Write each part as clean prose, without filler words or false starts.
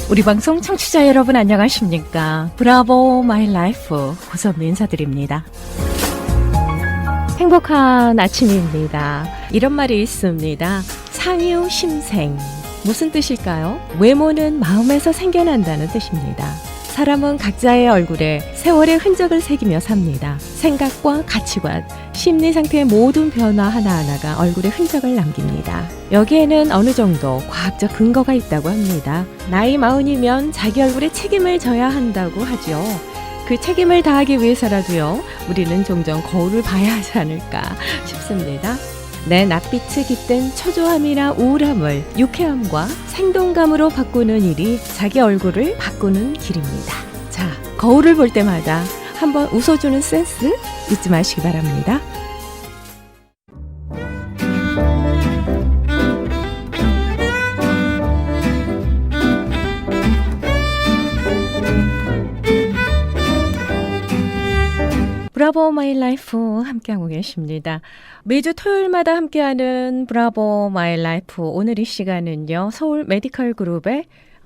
우리 방송 청취자 여러분 안녕하십니까? 브라보 마이 라이프 고선미 인사드립니다. 행복한 아침입니다. 이런 말이 있습니다. 상유심생. 무슨 뜻일까요? 외모는 마음에서 생겨난다는 뜻입니다. 사람은 각자의 얼굴에 세월의 흔적을 새기며 삽니다. 생각과 가치관, 심리 상태의 모든 변화 하나하나가 얼굴에 흔적을 남깁니다. 여기에는 어느 정도 과학적 근거가 있다고 합니다. 나이 40이면 자기 얼굴에 책임을 져야 한다고 하죠. 그 책임을 다하기 위해서라도요, 우리는 종종 거울을 봐야 하지 않을까 싶습니다. 내 낯빛이 깃든 초조함이나 우울함을 유쾌함과 생동감으로 바꾸는 일이 자기 얼굴을 바꾸는 길입니다. 자, 거울을 볼 때마다 한번 웃어주는 센스 잊지 마시기 바랍니다. 브라보 마이 라이프 함께하고 계십니다. 매주 토요일마다 함께하는 브라보 마이 라이프 오늘 이 시간은요. 서울 메디컬 그룹의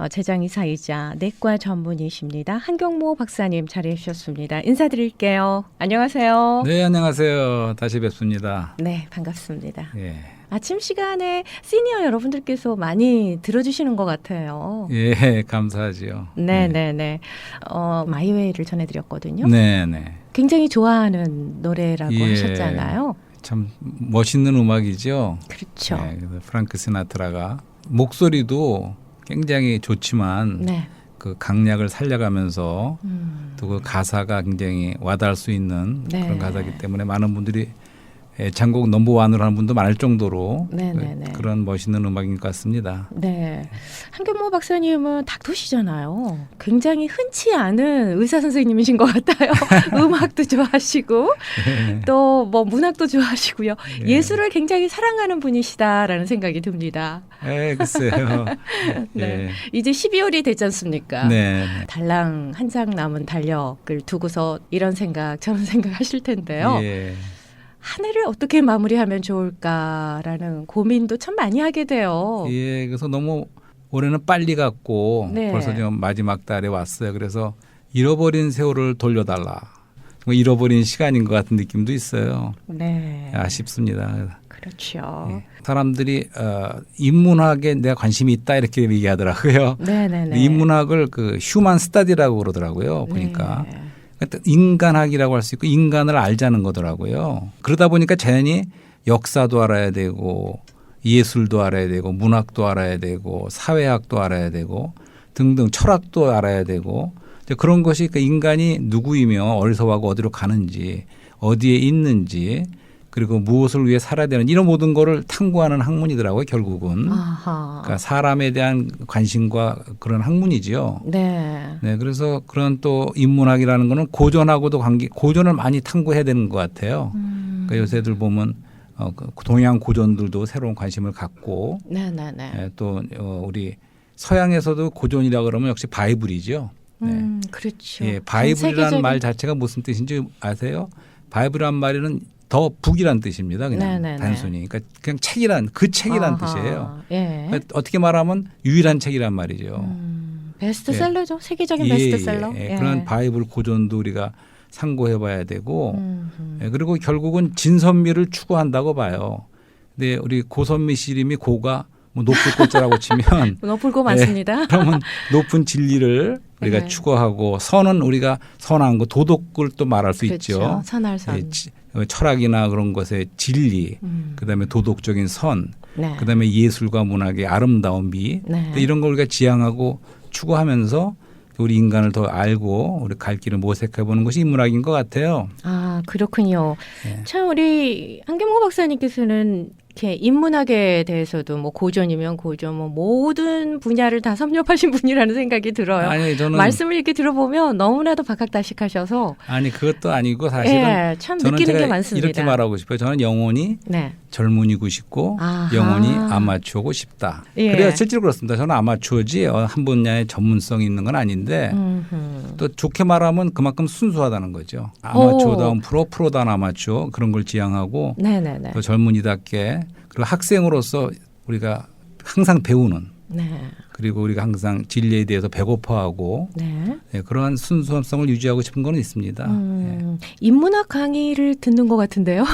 재장의사이자 내과 전문의십니다. 한경모 박사님 자리해 주셨습니다. 인사드릴게요. 안녕하세요. 네, 안녕하세요. 다시 뵙습니다. 네, 반갑습니다. 예. 아침 시간에 시니어 여러분들께서 많이 들어주시는 것 같아요. 예, 감사하지요. 네네네. 마이웨이를 전해드렸거든요. 네네. 굉장히 좋아하는 노래라고 예. 하셨잖아요. 참 멋있는 음악이죠. 그렇죠. 네, 그래서 프랑크 시나트라가 목소리도 굉장히 좋지만 네. 그 강약을 살려가면서 또 그 가사가 굉장히 와닿을 수 있는 네. 그런 가사이기 때문에 많은 분들이 애창곡 넘버원으로 하는 분도 많을 정도로 네네네. 그런 멋있는 음악인 것 같습니다. 네. 한경모 박사님은 닥터시잖아요. 굉장히 흔치 않은 의사 선생님이신 것 같아요. 음악도 좋아하시고 또 뭐 문학도 좋아하시고요. 네. 예술을 굉장히 사랑하는 분이시다라는 생각이 듭니다. 네, 글쎄요. 네. 예. 이제 12월이 됐지 않습니까? 네. 달랑 한 장 남은 달력을 두고서 이런 생각 저런 생각 하실 텐데요. 예. 한 해를 어떻게 마무리하면 좋을까라는 고민도 참 많이 하게 돼요. 예, 그래서 너무 올해는 빨리 갔고 네. 벌써 지금 마지막 달에 왔어요. 그래서 잃어버린 세월을 돌려달라. 정말 잃어버린 시간인 것 같은 느낌도 있어요. 네. 아쉽습니다. 그렇죠. 예. 사람들이 인문학에 내가 관심이 있다 이렇게 얘기하더라고요. 네네네. 인문학을 그 휴먼 스타디라고 그러더라고요. 보니까. 네. 인간학이라고 할 수 있고 인간을 알자는 거더라고요. 그러다 보니까 자연히 역사도 알아야 되고 예술도 알아야 되고 문학도 알아야 되고 사회학도 알아야 되고 등등 철학도 알아야 되고 그런 것이 그 인간이 누구이며 어디서 와고 어디로 가는지 어디에 있는지 그리고 무엇을 위해 살아야 되는지 이런 모든 거를 탕구하는 학문이더라고요. 결국은. 아하. 그러니까 사람에 대한 관심과 그런 학문이지요. 네. 네, 그래서 그런 또 인문학이라는 거는 고전하고도 고전을 많이 탐구해야 되는 것 같아요. 그러니까 요새들 보면 동양 고전들도 새로운 관심을 갖고 네네네. 네, 또 우리 서양에서도 고전이라 그러면 역시 바이블이죠. 네. 그렇죠. 예, 바이블이라는 세계적인- 말 자체가 무슨 뜻인지 아세요? 바이블이란 말은 더 북이란 뜻입니다. 그냥 네네네. 단순히. 그러니까 그냥 책이란 그 책이란 아하. 뜻이에요. 예. 그러니까 어떻게 말하면 유일한 책이란 말이죠. 베스트셀러죠. 세계적인 예, 베스트셀러. 예, 예. 그런 바이블 고전도 우리가 상고해봐야 되고 음흠. 예, 그리고 결국은 진선미를 추구한다고 봐요. 근데 우리 고선미 씨 이름이 고가 뭐 높을 꽃자라고 치면 높을고 많습니다. 그러면 높은 진리를 우리가 네. 추구하고 선은 우리가 선한 거 도덕을 또 말할 수 있죠. 그렇죠. 선할선. 예, 철학이나 그런 것의 진리, 그다음에 도덕적인 선, 네. 그다음에 예술과 문학의 아름다운 미 네. 이런 걸 우리가 지향하고 추구하면서 우리 인간을 더 알고 우리 갈 길을 모색해 보는 것이 인문학인 것 같아요. 아, 그렇군요. 네. 참 우리 한경모 박사님께서는 이렇게 인문학에 대해서도 뭐 고전이면 고전, 뭐 모든 분야를 다 섭렵하신 분이라는 생각이 들어요. 아니 저는 말씀을 이렇게 들어보면 너무나도 박학다식하셔서 아니 그것도 아니고 사실은 예, 참 저는 느끼는 게 제가 많습니다. 이렇게 말하고 싶어요. 저는 영원히 네. 젊은이고 싶고 아하. 영원히 아마추어고 싶다. 예. 그래야 실제로 그렇습니다. 저는 아마추어지 한 분야에 전문성이 있는 건 아닌데 음흠. 또 좋게 말하면 그만큼 순수하다는 거죠. 아마추어다운 프로다운 아마추어 그런 걸 지향하고 네네네. 또 젊은이답게 그리고 학생으로서 우리가 항상 배우는 네. 그리고 우리가 항상 진리에 대해서 배고파하고 네. 예, 그러한 순수함성을 유지하고 싶은 건 있습니다. 인문학 강의를 듣는 것 같은데요.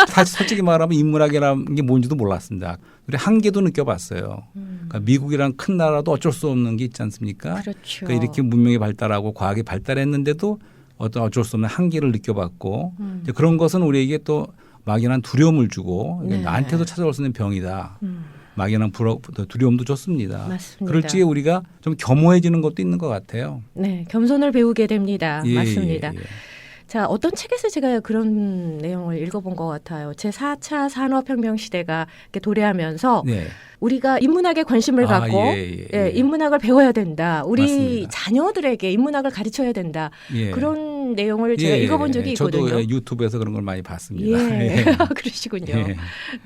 사실 솔직히 말하면 인문학이라는 게 뭔지도 몰랐습니다. 우리 한계도 느껴봤어요. 그러니까 미국이란 큰 나라도 어쩔 수 없는 게 있지 않습니까? 그렇죠. 그러니까 이렇게 문명이 발달하고 과학이 발달했는데도 어쩔 수 없는 한계를 느껴봤고 이제 그런 것은 우리에게 또 막연한 두려움을 주고 네. 나한테도 찾아올 수 있는 병이다. 막연한 두려움도 좋습니다. 맞습니다. 그럴 적에 우리가 좀 겸허해지는 것도 있는 것 같아요. 네, 겸손을 배우게 됩니다. 예, 맞습니다. 예, 예. 자, 어떤 책에서 제가 그런 내용을 읽어본 것 같아요. 제4차 산업혁명 시대가 이렇게 도래하면서 네. 우리가 인문학에 관심을 갖고 예. 인문학을 배워야 된다. 우리 맞습니다. 자녀들에게 인문학을 가르쳐야 된다. 예. 그런 내용을 제가 읽어본 적이 있거든요. 저도 유튜브에서 그런 걸 많이 봤습니다. 예, 그러시군요. 예.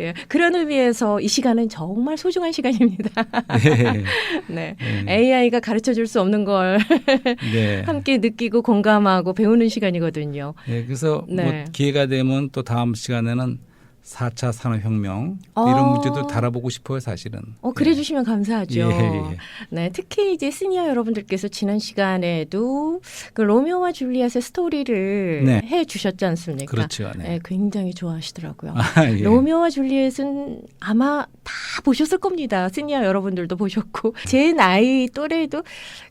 예. 그런 의미에서 이 시간은 정말 소중한 시간입니다. 예. 네. 예. AI가 가르쳐 줄 수 없는 걸 네. 함께 느끼고 공감하고 배우는 시간이거든요. 예, 그래서 네. 뭐 기회가 되면 또 다음 시간에는 4차 산업혁명 이런 문제도 다뤄보고 싶어요, 사실은. 그래 주시면 감사하죠. 예. 네, 특히 이제 시니어 여러분들께서 지난 시간에도 그 로미오와 줄리엣의 스토리를 네. 해 주셨지 않습니까? 그렇죠. 네. 네, 굉장히 좋아하시더라고요. 예. 로미오와 줄리엣은 아마 다 보셨을 겁니다. 시니어 여러분들도 보셨고 제 나이 또래도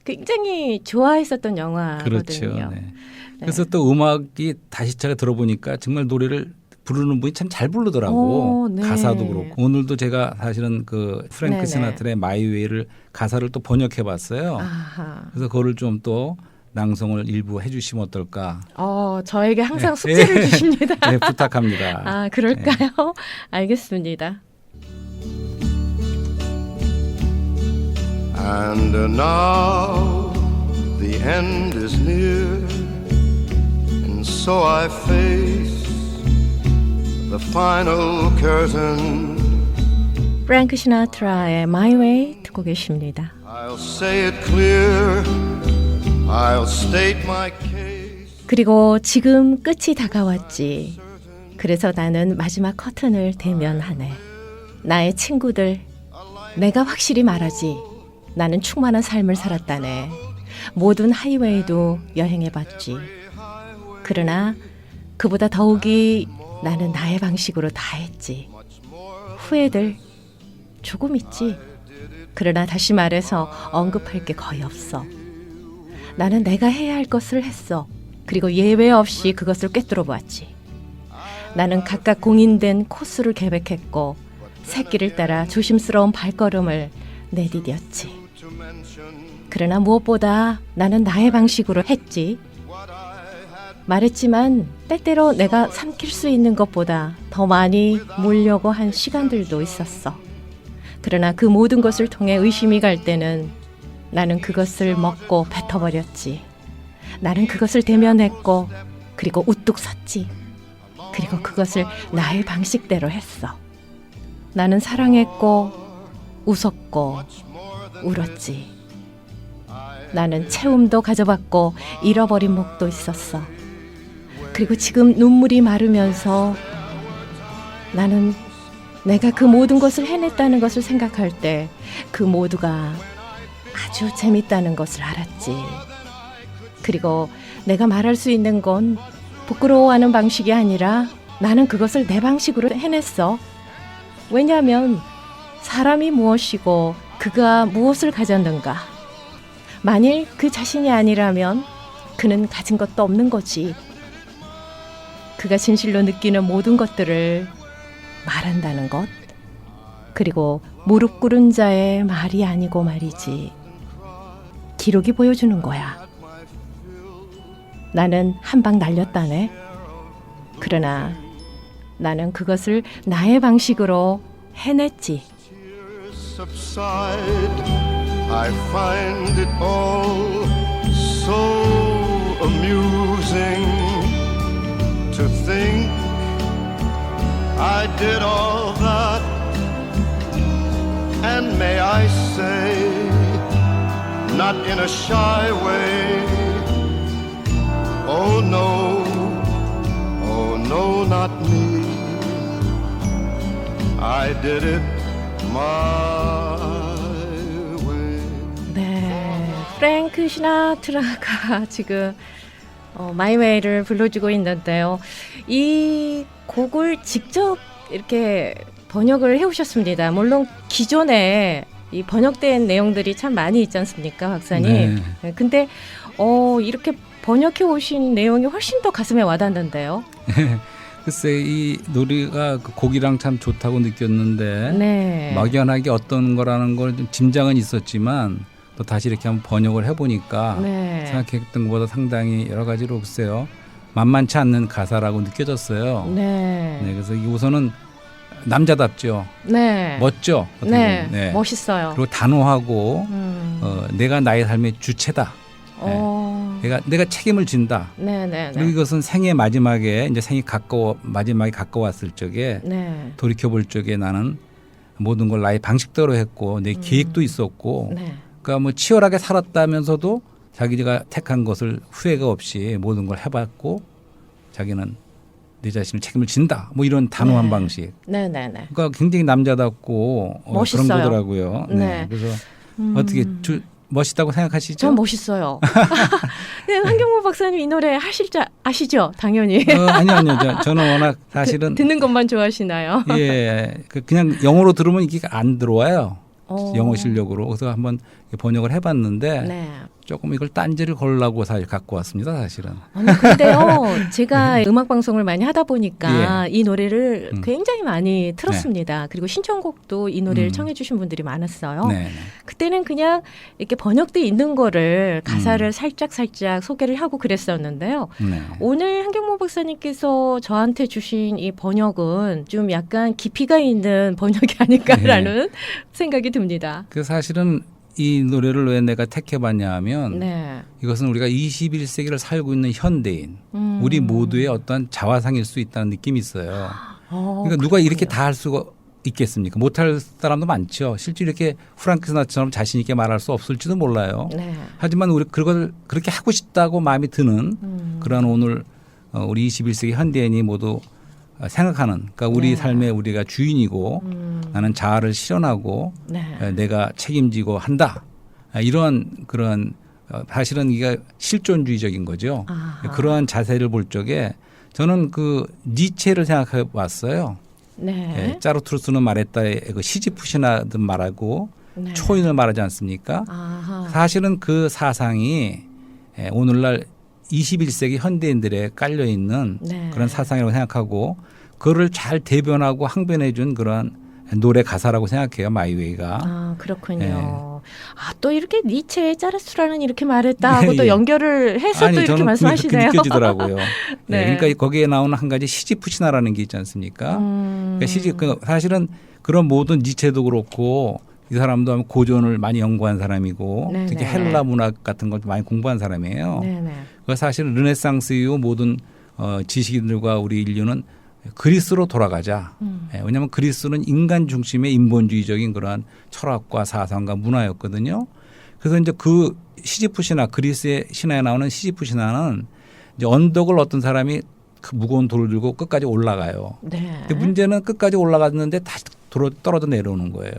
굉장히 좋아했었던 영화거든요. 그렇죠. 네. 그래서 또 음악이 다시 차게 들어보니까 정말 노래를 부르는 분이 참 잘 부르더라고. 네. 가사도 그렇고. 오늘도 제가 사실은 그 프랭크 네네. 시나트라의 마이웨이를 가사를 또 번역해 봤어요. 아하. 그래서 그거를 좀 또 낭송을 일부 해 주시면 어떨까. 저에게 항상 숙제를 주십니다. 네, 부탁합니다. 아, 그럴까요? 알겠습니다. And now the end is near, and so I face the final curtain. 프랭크 시나트라의 My Way 듣고 계십니다. I'll say it clear, I'll state my case. 그리고 지금 끝이 다가왔지. 그래서 나는 마지막 커튼을 대면하네. 나의 친구들, 내가 확실히 말하지. 나는 충만한 삶을 살았다네. 모든 하이웨이도 여행해봤지. 그러나 그보다 더욱이 나는 나의 방식으로 다 했지. 후회들 조금 있지. 그러나 다시 말해서 언급할 게 거의 없어. 나는 내가 해야 할 것을 했어. 그리고 예외 없이 그것을 꿰뚫어 보았지. 나는 각각 공인된 코스를 계획했고 새길을 따라 조심스러운 발걸음을 내디뎠지. 그러나 무엇보다 나는 나의 방식으로 했지. 말했지만 때때로 내가 삼킬 수 있는 것보다 더 많이 몰려고 한 시간들도 있었어. 그러나 그 모든 것을 통해 의심이 갈 때는 나는 그것을 먹고 뱉어버렸지. 나는 그것을 대면했고 그리고 우뚝 섰지. 그리고 그것을 나의 방식대로 했어. 나는 사랑했고 웃었고 울었지. 나는 채움도 가져봤고 잃어버린 목도 있었어. 그리고 지금 눈물이 마르면서 나는 내가 그 모든 것을 해냈다는 것을 생각할 때 그 모두가 아주 재밌다는 것을 알았지. 그리고 내가 말할 수 있는 건 부끄러워하는 방식이 아니라 나는 그것을 내 방식으로 해냈어. 왜냐하면 사람이 무엇이고 그가 무엇을 가졌는가. 만일 그 자신이 아니라면 그는 가진 것도 없는 거지. 그가 진실로 느끼는 모든 것들을 말한다는 것. 그리고 무릎 꿇은 자의 말이 아니고 말이지. 기록이 보여주는 거야. 나는 한 방 날렸다네. 그러나 나는 그것을 나의 방식으로 해냈지. I find it all so amusing to think I did all that, and may I say, not in a shy way, oh no, not me, I did it my 프랭크 시나트라가 지금 마이웨이를 불러주고 있는데요. 이 곡을 직접 이렇게 번역을 해오셨습니다. 물론 기존에 이 번역된 내용들이 참 많이 있지 않습니까, 박사님? 네. 근데 이렇게 번역해 오신 내용이 훨씬 더 가슴에 와닿는데요. 글쎄 이 노래가 그 곡이랑 참 좋다고 느꼈는데 네. 막연하게 어떤 거라는 걸 좀 짐작은 있었지만 또 다시 이렇게 한번 번역을 해보니까 네. 생각했던 것보다 상당히 여러 가지로 글쎄요 만만치 않는 가사라고 느껴졌어요. 네. 네, 그래서 이 우선은 남자답죠. 네. 멋져. 어떻게 네. 보면. 네. 멋있어요. 그리고 단호하고 내가 나의 삶의 주체다. 내가 책임을 진다. 네. 그리고 이것은 생의 마지막에 이제 생이 마지막에 가까웠을 적에 네. 돌이켜 볼 적에 나는 모든 걸 나의 방식대로 했고 내 계획도 있었고 네. 그러니까 뭐 치열하게 살았다면서도 자기가 택한 것을 후회가 없이 모든 걸 해봤고 자기는 내 자신을 책임을 진다. 뭐 이런 단호한 네. 방식. 네. 그러니까 굉장히 남자답고 멋있어요. 그런 거더라고요. 네. 그래서 어떻게 멋있다고 생각하시죠? 전 멋있어요. 한경모 박사님 이 노래 하실 줄 아시죠? 당연히. 아니요. 저는 워낙 사실은 듣는 것만 좋아하시나요? 예, 그냥 영어로 들으면 이게 안 들어와요. 오. 영어 실력으로. 그래서 한번 번역을 해봤는데 네. 조금 이걸 딴지를 걸려고 사실 갖고 왔습니다. 사실은. 아니, 근데요, 제가 음악 방송을 많이 하다 보니까 이 노래를 굉장히 많이 틀었습니다. 그리고 신청곡도 이 노래를 청해주신 분들이 많았어요. 네. 그때는 그냥 이렇게 번역돼 있는 거를 가사를 살짝 소개를 하고 그랬었는데요. 네. 오늘 한경모 박사님께서 저한테 주신 이 번역은 좀 약간 깊이가 있는 번역이 아닐까라는 생각이 듭니다. 그 사실은 이 노래를 왜 내가 택해봤냐 하면 네. 이것은 우리가 21세기를 살고 있는 현대인 우리 모두의 어떤 자화상일 수 있다는 느낌이 있어요. 그러니까 누가 이렇게 다 할 수가 있겠습니까? 못할 사람도 많죠. 실제 이렇게 프랑크 시나트라처럼 자신 있게 말할 수 없을지도 몰라요. 네. 하지만 우리 그걸 그렇게 하고 싶다고 마음이 드는 그런 오늘 우리 21세기 현대인이 모두 생각하는 그러니까 우리 삶의 우리가 주인이고 나는 자아를 실현하고 내가 책임지고 한다. 이런 그런 사실은 이게 실존주의적인 거죠. 아하. 그러한 자세를 볼 적에 저는 그 니체를 생각해 왔어요. 네. 예, 짜르투르스는 말했다의 그 시지푸시나든 말하고 네. 초인을 말하지 않습니까? 아하. 사실은 그 사상이 오늘날 21세기 현대인들에 깔려 있는 네. 그런 사상이라고 생각하고 그거를 잘 대변하고 항변해 준 그런 노래 가사라고 생각해요. 마이웨이가. 아, 그렇군요. 네. 아, 또 이렇게 니체의 짜르수라는 이렇게 말했다 하고 또 예. 연결을 해서 또 이렇게 저는 말씀하시네요. 그게 느껴지더라고요. 네. 그러니까 거기에 나오는 한 가지 시지푸시나라는 게 있지 않습니까? 그러니까 사실은 그런 모든 니체도 그렇고 이 사람도 고전을 많이 연구한 사람이고 네네. 특히 헬라 문학 같은 걸 많이 공부한 사람이에요. 네네. 그 사실 르네상스 이후 모든 지식인들과 우리 인류는 그리스로 돌아가자. 왜냐하면 그리스는 인간 중심의 인본주의적인 그러한 철학과 사상과 문화였거든요. 그래서 이제 그 시지프 신화, 그리스의 신화에 나오는 시지프 신화는 이제 언덕을 어떤 사람이 그 무거운 돌을 들고 끝까지 올라가요. 네. 근데 문제는 끝까지 올라갔는데 다시 떨어져 내려오는 거예요.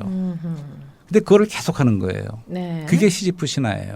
근데 그거를 계속하는 거예요. 네. 그게 시지프 신화예요.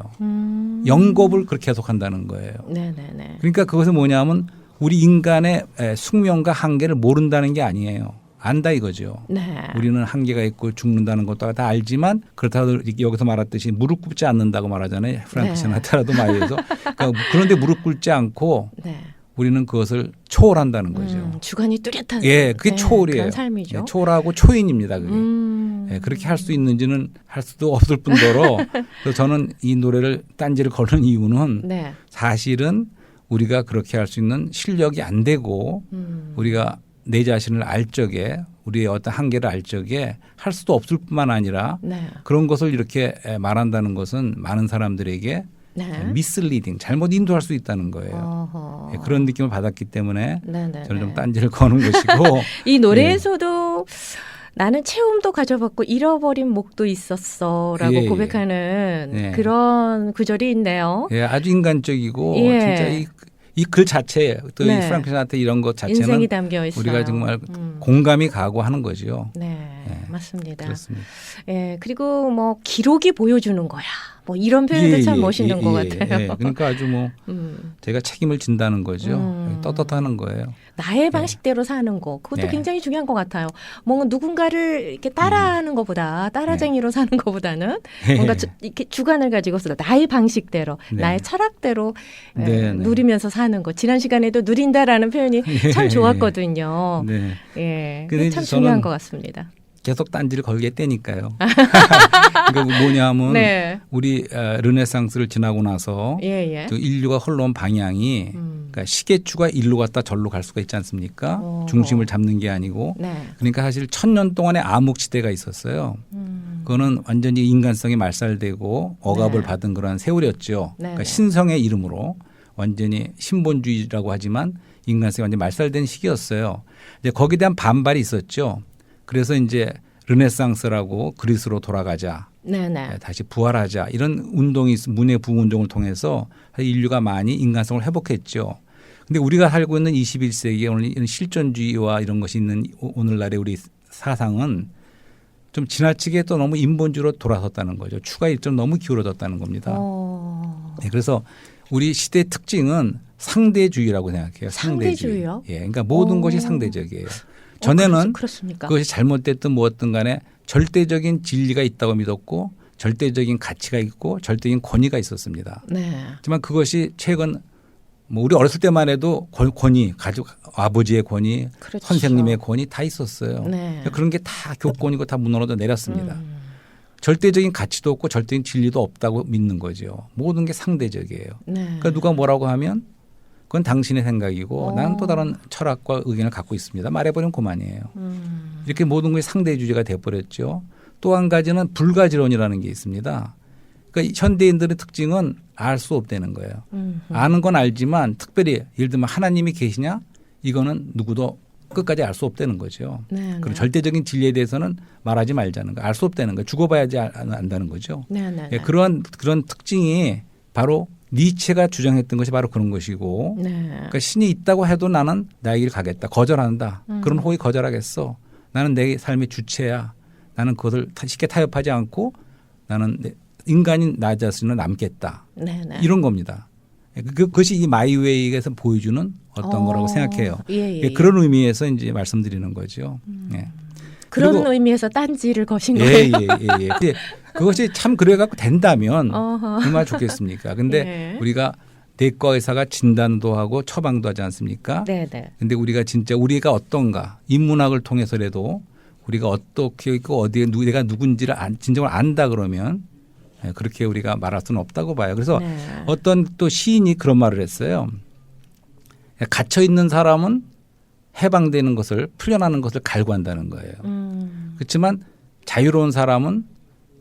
영겁을 그렇게 계속한다는 거예요. 네네네. 그러니까 그것은 뭐냐면 우리 인간의 숙명과 한계를 모른다는 게 아니에요. 안다 이거죠. 네. 우리는 한계가 있고 죽는다는 것도 다 알지만 그렇다고 여기서 말했듯이 무릎 꿇지 않는다고 말하잖아요. 프랑크 시나트라도 말해서. 그러니까 그런데 무릎 꿇지 않고 네. 우리는 그것을 초월한다는 거죠. 주관이 뚜렷한. 예, 그게 초월이에요. 그런 삶이죠. 네, 초월하고 초인입니다. 그게. 예, 그렇게 할 수 있는지는 할 수도 없을 뿐더러 그래서 저는 이 노래를 딴지를 거는 이유는 네. 사실은 우리가 그렇게 할 수 있는 실력이 안 되고 우리가 내 자신을 알 적에 우리의 어떤 한계를 알 적에 할 수도 없을 뿐만 아니라 네. 그런 것을 이렇게 말한다는 것은 많은 사람들에게 네. 미슬리딩 잘못 인도할 수 있다는 거예요. 어허. 예, 그런 느낌을 받았기 때문에 네네네. 저는 좀 딴지를 거는 것이고 이 노래에서도 나는 체험도 가져봤고 잃어버린 목도 있었어라고 예, 예. 고백하는 네. 그런 구절이 있네요. 예, 아주 인간적이고 예. 진짜 이 글 자체 또 네. 이 프랑크 시나트라 이런 것 인생이 자체는 담겨 있어요. 우리가 정말 공감이 가고 하는 거죠. 네. 예. 맞습니다. 그렇습니다. 예, 그리고 뭐 기록이 보여주는 거야. 뭐 이런 표현도 참 멋있는 것 같아요. 그러니까 아주 뭐 제가 책임을 진다는 거죠. 떳떳하는 거예요. 나의 방식대로 사는 거 그것도 네. 굉장히 중요한 것 같아요. 뭔가 누군가를 이렇게 따라하는 것보다 따라쟁이로 사는 것보다는 뭔가 이렇게 주관을 가지고서 나의 방식대로 네. 나의 철학대로 네, 네. 누리면서 사는 거. 지난 시간에도 누린다라는 표현이 참 좋았거든요. 네. 예, 근데 참 이제 중요한 저는 것 같습니다. 계속 딴지를 걸겠다니까요. 그러니까 뭐냐면 네. 우리 르네상스를 지나고 나서 예, 예. 그 인류가 흘러온 방향이 그러니까 시계추가 일로 갔다 절로 갈 수가 있지 않습니까? 중심을 잡는 게 아니고. 네. 그러니까 사실 1000년 동안의 암흑시대가 있었어요. 그거는 완전히 인간성이 말살되고 억압을 네. 받은 그런 세월이었죠. 네, 그러니까 네. 신성의 이름으로 완전히 신본주의라고 하지만 인간성이 완전히 말살된 시기였어요. 이제 거기에 대한 반발이 있었죠. 그래서 이제 르네상스라고 그리스로 돌아가자. 네네. 다시 부활하자. 이런 운동이 문예 부운동을 통해서 인류가 많이 인간성을 회복했죠. 근데 우리가 살고 있는 21세기에 오늘 이런 실존주의와 이런 것이 있는 오늘날의 우리 사상은 좀 지나치게 또 너무 인본주의로 돌아섰다는 거죠. 추가 일정 너무 기울어졌다는 겁니다. 네, 그래서 우리 시대의 특징은 상대주의라고 생각해요. 상대주의요? 예, 그러니까 모든 것이 상대적이에요. 전에는 그렇습니까? 그것이 잘못됐든 무엇든 간에 절대적인 진리가 있다고 믿었고 절대적인 가치가 있고 절대적인 권위가 있었습니다. 네. 하지만 그것이 최근 뭐 우리 어렸을 때만 해도 권위, 가족 아버지의 권위, 그렇죠. 선생님의 권위 다 있었어요. 네. 그런 게 다 교권이고 다 무너져 내렸습니다. 절대적인 가치도 없고 절대적인 진리도 없다고 믿는 거죠. 모든 게 상대적이에요. 네. 그러니까 누가 뭐라고 하면 그건 당신의 생각이고 나는 또 다른 철학과 의견을 갖고 있습니다. 말해버리면 그만이에요. 이렇게 모든 것이 상대주의가 돼버렸죠. 또 한 가지는 불가지론이라는 게 있습니다. 그러니까 현대인들의 특징은 알 수 없다는 거예요. 아는 건 알지만 특별히 예를 들면 하나님이 계시냐 이거는 누구도 끝까지 알 수 없다는 거죠. 네, 그리고 네. 절대적인 진리에 대해서는 말하지 말자는 거. 알 수 없다는 거예요. 죽어봐야지 안다는 거죠. 네, 네, 예, 네. 그런 특징이 바로 니체가 주장했던 것이 바로 그런 것이고 네. 그러니까 신이 있다고 해도 나는 나의 길을 가겠다. 거절한다. 그런 호의 거절하겠어. 나는 내 삶의 주체야. 나는 그것을 쉽게 타협하지 않고 나는 인간인 나 자신을 남겠다. 네, 네. 이런 겁니다. 그것이 이 마이웨이에서 보여주는 어떤 거라고 생각해요. 예, 예, 예, 그런 의미에서 이제 말씀드리는 거죠. 예. 그런 그리고 의미에서 딴지를 거신 예, 거예요. 예. 근데 그것이 참 그래갖고 된다면 어허. 얼마나 좋겠습니까? 근데 예. 우리가 내과 의사가 진단도 하고 처방도 하지 않습니까? 네, 네. 근데 우리가 진짜 우리가 어떤가 인문학을 통해서라도 우리가 어떻게 있고 어디에 내가 누군지를 진정을 안다 그러면 그렇게 우리가 말할 수는 없다고 봐요. 그래서 네. 어떤 또 시인이 그런 말을 했어요. 갇혀 있는 사람은 해방되는 것을 풀려나는 것을 갈구한다는 거예요. 그렇지만 자유로운 사람은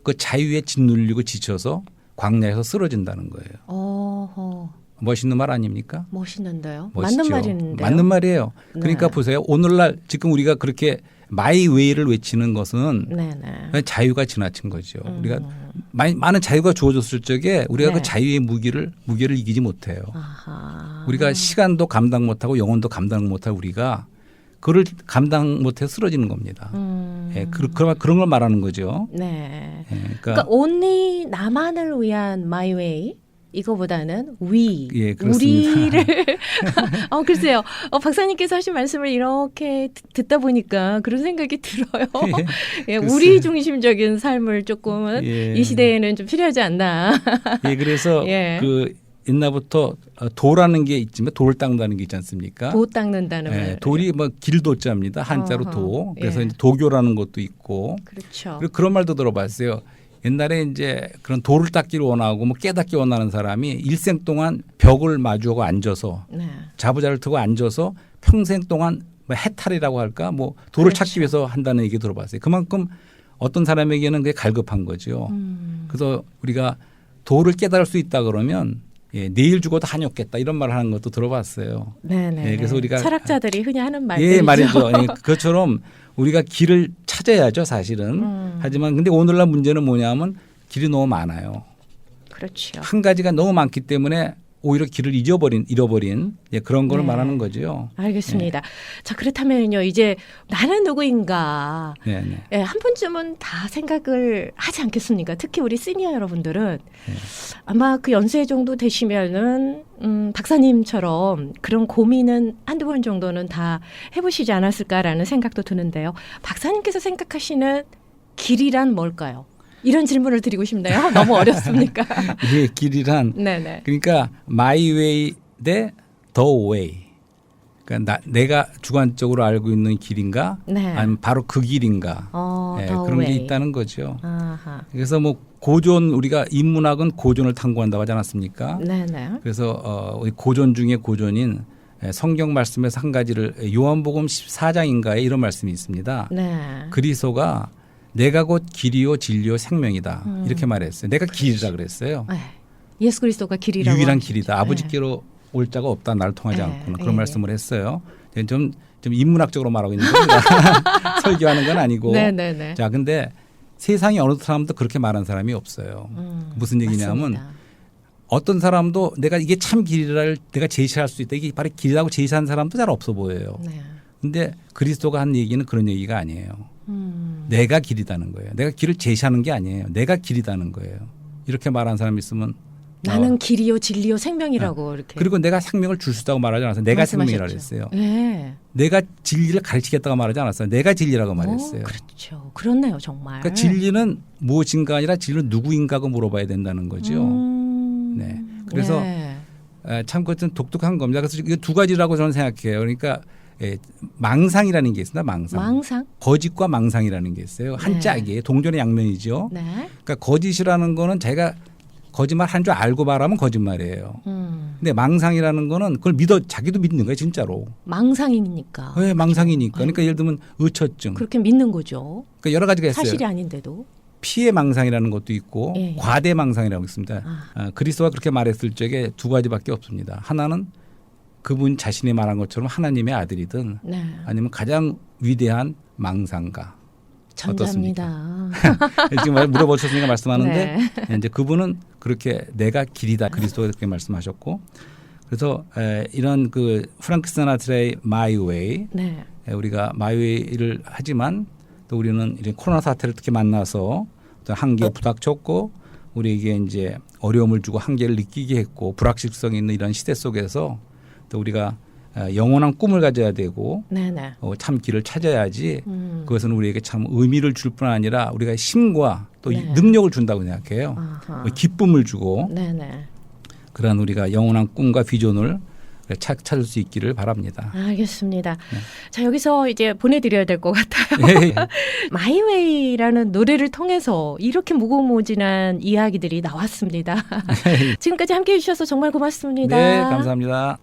그 자유에 짓눌리고 지쳐서 광야에서 쓰러진다는 거예요. 어허. 멋있는 말 아닙니까? 멋있는데요. 멋있죠. 맞는 말인데요. 맞는 말이에요. 그러니까 네. 보세요. 오늘날 지금 우리가 그렇게 마이웨이를 외치는 것은 네, 네. 자유가 지나친 거죠. 우리가 많은 자유가 주어졌을 적에 우리가 네. 그 자유의 무게를 이기지 못해요. 아하. 우리가 시간도 감당 못하고 영혼도 감당 못할 우리가 그걸 감당 못해 쓰러지는 겁니다. 예, 그런 걸 말하는 거죠. 네. 예, 그러니까 only 나만을 위한 my way 이거보다는 we 예, 그렇습니다. 우리를 글쎄요. 박사님께서 하신 말씀을 이렇게 듣다 보니까 그런 생각이 들어요. 예, 글쎄요. 우리 중심적인 삶을 조금은 예. 이 시대에는 좀 필요하지 않나. 예, 그래서 예. 그 옛날부터 도라는 게 있지만 돌을 닦는다는 게 있지 않습니까? 도 닦는다는 예, 말. 돌이 뭐 길도자입니다. 한자로 어허. 도. 그래서 예. 이제 도교라는 것도 있고. 그렇죠. 그리고 그런 말도 들어봤어요. 옛날에 이제 그런 돌을 닦기를 원하고 뭐 깨닫기 원하는 사람이 일생 동안 벽을 마주하고 앉아서 네. 자부자를 트고 앉아서 평생 동안 뭐 해탈이라고 할까 뭐 돌을 그렇죠. 찾기 위해서 한다는 얘기 들어봤어요. 그만큼 어떤 사람에게는 그게 갈급한 거죠. 그래서 우리가 돌을 깨달을 수 있다 그러면 예, 내일 죽어도 한이 없겠다 이런 말을 하는 것도 들어봤어요. 네네. 예, 그래서 우리가 철학자들이 흔히 하는 말들이죠. 예, 말이죠. 예, 그것처럼 우리가 길을 찾아야죠, 사실은. 하지만 근데 오늘날 문제는 뭐냐면 길이 너무 많아요. 그렇죠. 한 가지가 너무 많기 때문에 오히려 길을 잃어버린 그런 걸 네. 말하는 거죠. 알겠습니다. 자, 그렇다면요. 이제 나는 누구인가. 네, 네. 예, 한 번쯤은 다 생각을 하지 않겠습니까? 특히 우리 시니어 여러분들은 아마 그 연세 정도 되시면은 박사님처럼 그런 고민은 한두 번 정도는 다 해보시지 않았을까라는 생각도 드는데요. 박사님께서 생각하시는 길이란 뭘까요? 이런 질문을 드리고 싶네요. 너무 어렵습니까? 이게 길이란 네네. 그러니까 my way 대 the way. 그러니까 내가 주관적으로 알고 있는 길인가, 네. 아니면 바로 그 길인가. 예, the 그런 게 way. 있다는 거죠. 아하. 그래서 뭐 고전 우리가 인문학은 고전을 탐구한다고 하지 않았습니까? 네네. 그래서 우리 고전 중에 고전인 성경 말씀에서 한 가지를 요한복음 14장인가에 이런 말씀이 있습니다. 네. 그리스도가 내가 곧 길이요 진리요 생명이다 이렇게 말했어요. 내가 길이라 그랬어요. 네. 예수 그리스도가 길이라고 유일한 하시죠. 길이다. 네. 아버지께로 올 자가 없다. 나를 통하지 네. 않고는 그런 네. 말씀을 했어요. 좀 인문학적으로 말하고 있는 겁니다. 설교하는 건 아니고. 네네네. 자, 근데 세상에 어느 사람도 그렇게 말한 사람이 없어요. 무슨 얘기냐면 맞습니다. 어떤 사람도 내가 이게 참 길이를 내가 제시할 수 있다. 이게 바로 길이라고 제시한 사람도 잘 없어 보여요. 네. 근데 그리스도가 한 얘기는 그런 얘기가 아니에요. 내가 길이다는 거예요. 내가 길을 제시하는 게 아니에요. 내가 길이다는 거예요. 이렇게 말한 사람이 있으면 나는 길이요 진리요 생명이라고 이렇게. 그리고 내가 생명을 줄 수 있다고 말하지 않았어요. 내가 생명이라고 말씀하셨죠. 했어요. 네. 내가 진리를 가르치겠다고 말하지 않았어요. 내가 진리라고 말했어요. 그렇죠. 그렇네요, 정말. 그러니까 진리는 무엇인가 아니라 진리는 누구인가고 물어봐야 된다는 거죠. 네. 그래서 네. 참 그것은 독특한 겁니다. 그래서 이거 두 가지라고 저는 생각해요. 그러니까 망상이라는 게 있습니다. 망상? 거짓과 망상이라는 게 있어요. 한 네. 짝이에요. 동전의 양면이죠. 네. 그러니까 거짓이라는 거는 자기가 거짓말 한 줄 알고 말하면 거짓말이에요. 근데 망상이라는 거는 그걸 자기도 믿는 거예요, 진짜로. 망상이니까. 왜 망상이니까. 그러니까 예를 들면 의처증. 그렇게 믿는 거죠. 그러니까 여러 가지가 있어요. 사실이 아닌데도. 피해 망상이라는 것도 있고 예, 예. 과대 망상이라고 있습니다. 그리스도가 그렇게 말했을 적에 두 가지밖에 없습니다. 하나는 그분 자신이 말한 것처럼 하나님의 아들이든 네. 아니면 가장 위대한 망상가. 전자입니다. 지금 물어보셨으니까 말씀하는데 네. 이제 그분은 그렇게 내가 길이다. 그리스도가 그렇게 말씀하셨고 그래서 이런 그 프랑크 시나트라의 My Way 네. 우리가 My Way를 하지만 또 우리는 이제 코로나 사태를 특히 만나서 어떤 한계에 부닥쳤고 우리에게 이제 어려움을 주고 한계를 느끼게 했고 불확실성이 있는 이런 시대 속에서 또 우리가 영원한 꿈을 가져야 되고 네네. 참 길을 찾아야지 그것은 우리에게 참 의미를 줄 뿐 아니라 우리가 힘과 또 네. 능력을 준다고 생각해요. 아하. 기쁨을 주고 네네. 그런 우리가 영원한 꿈과 비전을 찾을 수 있기를 바랍니다. 알겠습니다. 자, 여기서 이제 보내드려야 될 것 같아요. 네. 마이웨이라는 노래를 통해서 이렇게 무궁무진한 이야기들이 나왔습니다. 지금까지 함께해 주셔서 정말 고맙습니다. 네, 감사합니다.